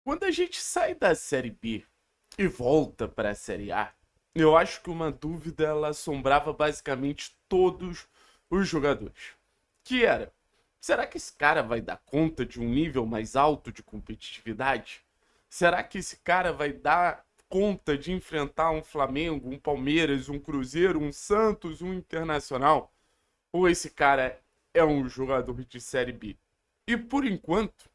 Quando a gente sai da Série B e volta para a Série A, eu acho que uma dúvida ela assombrava basicamente todos os jogadores. Que era, será que esse cara vai dar conta de um nível mais alto de competitividade? Será que esse cara vai dar conta de enfrentar um Flamengo, um Palmeiras, um Cruzeiro, um Santos, um Internacional? Ou esse cara é um jogador de Série B? E por enquanto,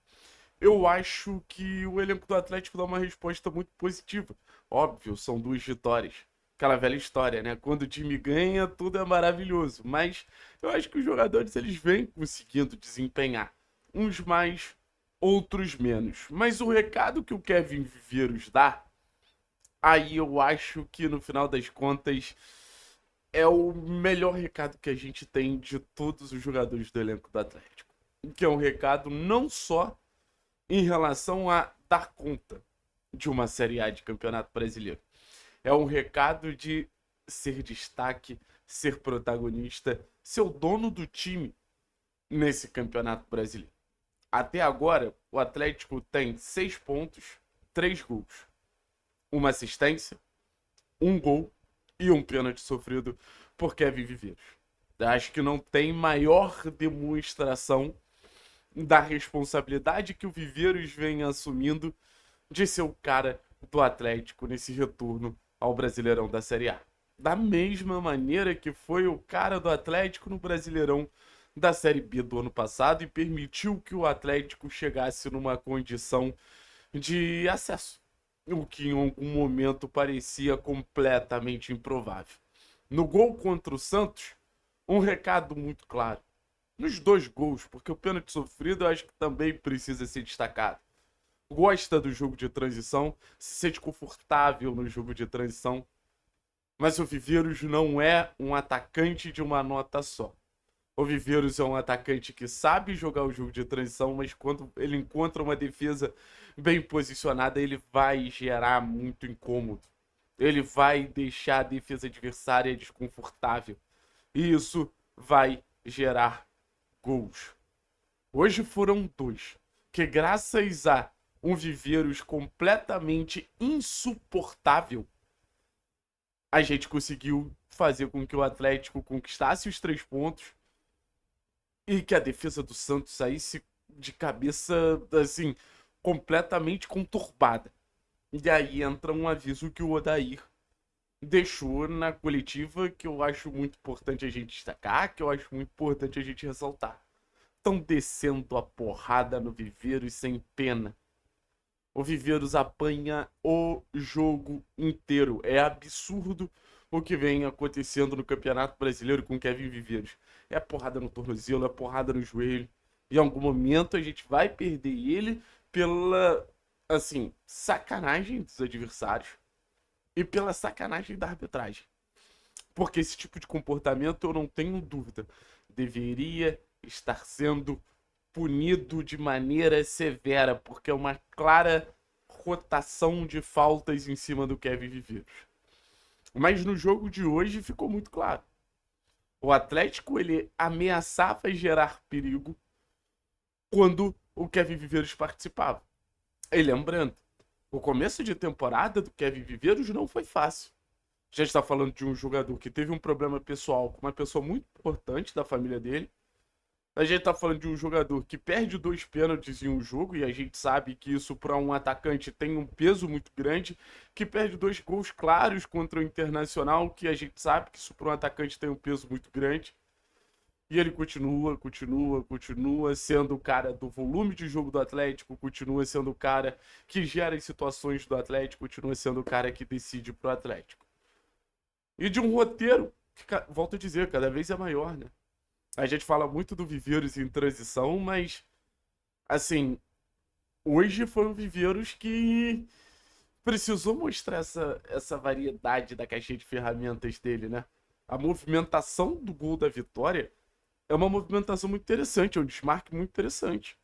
eu acho que o elenco do Atlético dá uma resposta muito positiva. Óbvio, são duas vitórias. Aquela velha história, né? Quando o time ganha, tudo é maravilhoso. Mas eu acho que os jogadores eles vêm conseguindo desempenhar. Uns mais, outros menos. Mas o recado que o Kevin Viveiros dá, aí eu acho que no final das contas é o melhor recado que a gente tem de todos os jogadores do elenco do Atlético. Que é um recado não só em relação a dar conta de uma Série A de Campeonato Brasileiro. É um recado de ser destaque, ser protagonista, ser o dono do time nesse Campeonato Brasileiro. Até agora, o Atlético tem 6 pontos, 3 gols, uma assistência, um gol e um pênalti sofrido por Kevin Viveiros. Acho que não tem maior demonstração da responsabilidade que o Viveiros vem assumindo de ser o cara do Atlético nesse retorno ao Brasileirão da Série A. Da mesma maneira que foi o cara do Atlético no Brasileirão da Série B do ano passado e permitiu que o Atlético chegasse numa condição de acesso, o que em algum momento parecia completamente improvável. No gol contra o Santos, um recado muito claro. Nos dois gols, porque o pênalti sofrido eu acho que também precisa ser destacado. Gosta do jogo de transição, se sente confortável no jogo de transição, mas o Viveiros não é um atacante de uma nota só. O Viveiros é um atacante que sabe jogar o jogo de transição, mas quando ele encontra uma defesa bem posicionada, ele vai gerar muito incômodo. Ele vai deixar a defesa adversária desconfortável. E isso vai gerar gols. Hoje foram dois, que graças a um Viveiros completamente insuportável, a gente conseguiu fazer com que o Atlético conquistasse os 3 pontos e que a defesa do Santos saísse de cabeça, assim, completamente conturbada. E aí entra um aviso que o Odair deixou na coletiva que eu acho muito importante a gente destacar, que eu acho muito importante a gente ressaltar. Estão descendo a porrada no Viveiros sem pena. O Viveiros apanha o jogo inteiro. É absurdo o que vem acontecendo no Campeonato Brasileiro com o Kevin Viveiros. É porrada no tornozelo, é porrada no joelho. Em algum momento a gente vai perder ele pela, assim, sacanagem dos adversários e pela sacanagem da arbitragem. Porque esse tipo de comportamento, eu não tenho dúvida, deveria estar sendo punido de maneira severa, porque é uma clara rotação de faltas em cima do Kevin Viveiros. Mas no jogo de hoje ficou muito claro. O Atlético ele ameaçava gerar perigo quando o Kevin Viveiros participava. E lembrando, o começo de temporada do Kevin Viveiros não foi fácil. Já está falando de um jogador que teve um problema pessoal com uma pessoa muito importante da família dele. A gente tá falando de um jogador que perde 2 pênaltis em um jogo, e a gente sabe que isso para um atacante tem um peso muito grande, que perde 2 gols claros contra o Internacional, que a gente sabe que isso para um atacante tem um peso muito grande. E ele continua sendo o cara do volume de jogo do Atlético, continua sendo o cara que gera as situações do Atlético, continua sendo o cara que decide pro Atlético. E de um roteiro que, volto a dizer, cada vez é maior, né? A gente fala muito do Viveiros em transição, mas, assim, hoje foi um Viveiros que precisou mostrar essa variedade da caixinha de ferramentas dele, né? A movimentação do gol da vitória é uma movimentação muito interessante, é um desmarque muito interessante.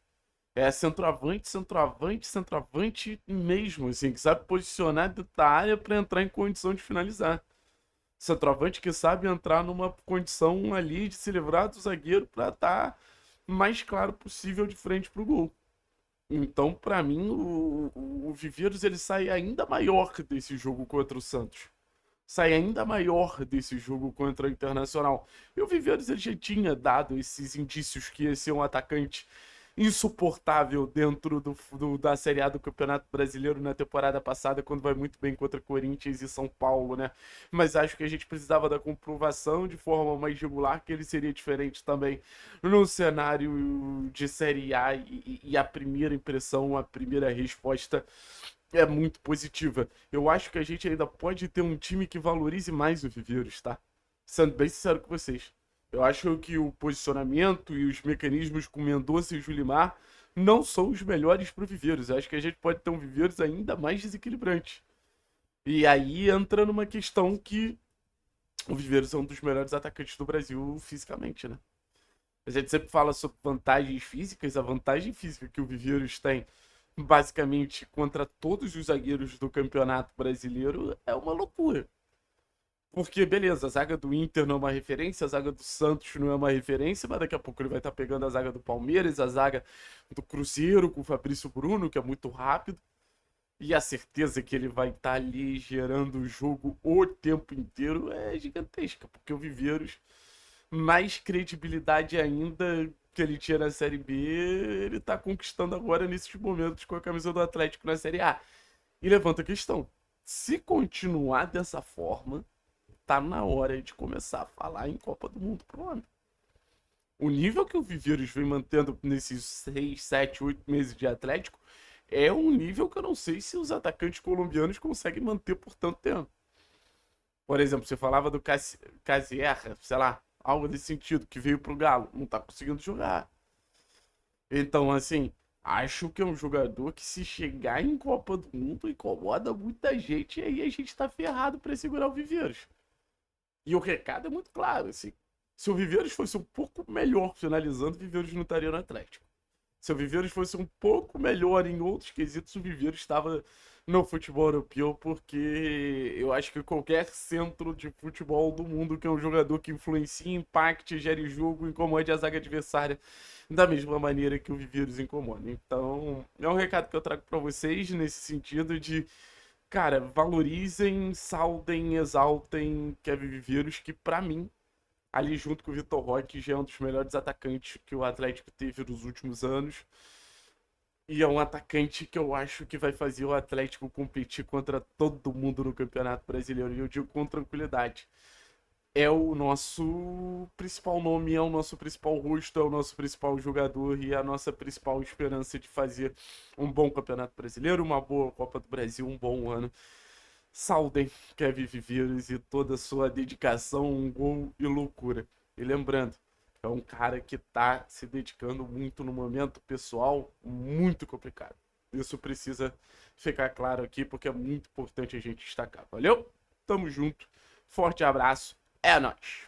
É centroavante, centroavante, centroavante mesmo, assim, que sabe posicionar dentro da área para entrar em condição de finalizar. Centroavante que sabe entrar numa condição ali de se livrar do zagueiro para estar mais claro possível de frente pro gol. Então, pra mim, o Viveiros ele sai ainda maior desse jogo contra o Santos. Sai ainda maior desse jogo contra o Internacional. E o Viveiros ele já tinha dado esses indícios que ia ser um atacante insuportável dentro da Série A do Campeonato Brasileiro na temporada passada, quando vai muito bem contra Corinthians e São Paulo, né? Mas acho que a gente precisava da comprovação de forma mais regular que ele seria diferente também no cenário de Série A e a primeira impressão, a primeira resposta é muito positiva. Eu acho que a gente ainda pode ter um time que valorize mais o Viveiros, tá? Sendo bem sincero com vocês. Eu acho que o posicionamento e os mecanismos com Mendonça e Julimar não são os melhores para o Viveiros. Eu acho que a gente pode ter um Viveiros ainda mais desequilibrante. E aí entra numa questão que o Viveiros é um dos melhores atacantes do Brasil fisicamente, né? A gente sempre fala sobre vantagens físicas. A vantagem física que o Viveiros tem, basicamente, contra todos os zagueiros do Campeonato Brasileiro, é uma loucura. Porque, beleza, a zaga do Inter não é uma referência, a zaga do Santos não é uma referência, mas daqui a pouco ele vai estar pegando a zaga do Palmeiras, a zaga do Cruzeiro com o Fabrício Bruno, que é muito rápido. E a certeza que ele vai estar ali gerando o jogo o tempo inteiro é gigantesca, porque o Viveiros, mais credibilidade ainda que ele tinha na Série B, ele tá conquistando agora nesses momentos com a camisa do Atlético na Série A. E levanta a questão: se continuar dessa forma, tá na hora de começar a falar em Copa do Mundo pro homem. O nível que o Viveiros vem mantendo nesses 6, 7, 8 meses de Atlético é um nível que eu não sei se os atacantes colombianos conseguem manter por tanto tempo. Por exemplo, você falava do Casierra, sei lá, algo desse sentido, que veio pro Galo, não tá conseguindo jogar. Então, assim, acho que é um jogador que, se chegar em Copa do Mundo, incomoda muita gente e aí a gente tá ferrado pra segurar o Viveiros. E o recado é muito claro, assim. Se o Viveiros fosse um pouco melhor finalizando, o Viveiros não estaria no Atlético. Se o Viveiros fosse um pouco melhor em outros quesitos, o Viveiros estava no futebol europeu, porque eu acho que qualquer centro de futebol do mundo que é um jogador que influencia, impacte, gere jogo, incomode a zaga adversária da mesma maneira que o Viveiros incomoda. Então, é um recado que eu trago para vocês nesse sentido de, cara, valorizem, saudem, exaltem Kevin Viveiros, que pra mim, ali junto com o Vitor Roque, já é um dos melhores atacantes que o Atlético teve nos últimos anos. E é um atacante que eu acho que vai fazer o Atlético competir contra todo mundo no Campeonato Brasileiro. E eu digo com tranquilidade. É o nosso principal nome, é o nosso principal rosto, é o nosso principal jogador e é a nossa principal esperança de fazer um bom Campeonato Brasileiro, uma boa Copa do Brasil, um bom ano. Saudem Kevin Viveiros e toda a sua dedicação, um gol e loucura. E lembrando, é um cara que tá se dedicando muito no momento pessoal muito complicado. Isso precisa ficar claro aqui, porque é muito importante a gente destacar. Valeu? Tamo junto. Forte abraço. É nóis.